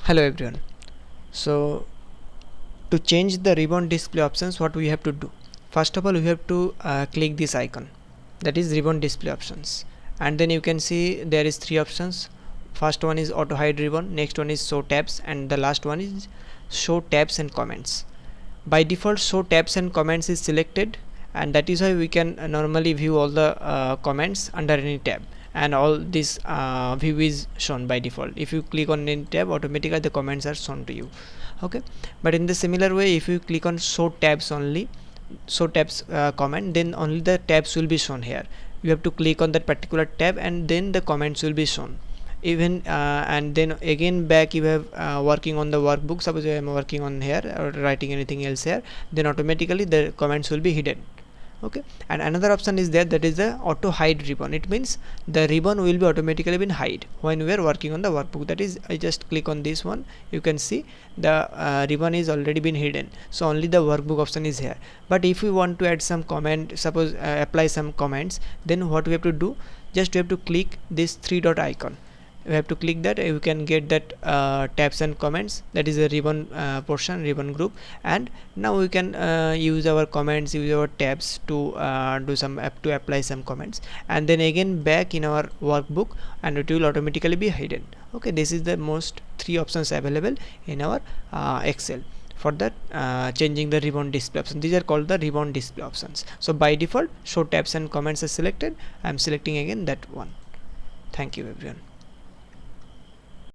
Hello everyone. So to change the ribbon display options, what we have to do? First of all, we have to click this icon, that is ribbon display options, and then you can see there is three options. First one is auto hide ribbon, next one is show tabs, and the last one is show tabs and comments. By default, show tabs and comments is selected, and that is why we can normally view all the comments under any tab, and all this view is shown by default. If you click on any tab, automatically the comments are shown to you. Okay, but in the similar way, if you click on show tabs only, show tabs comment, then only the tabs will be shown here. You have to click on that particular tab and then the comments will be shown. Even and then again back, you have working on the workbook. Suppose I am working on here or writing anything else here, then automatically the comments will be hidden. Okay, and another option is there, that is the auto hide ribbon. It means the ribbon will be automatically been hide when we are working on the workbook. That is, I just click on this one, you can see the ribbon is already been hidden, so only the workbook option is here. But if we want to add some comment, suppose apply some comments, then what we have to do, just we have to click this three dot icon. You have to click that, you can get that tabs and comments, that is a ribbon portion, ribbon group. And now we can use our comments, use our tabs to do some to apply some comments, and then again back in our workbook, and it will automatically be hidden. Okay, this is the most three options available in our Excel for that changing the ribbon display option. These are called the ribbon display options. So by default, show tabs and comments is selected. I am selecting again that one. Thank you everyone.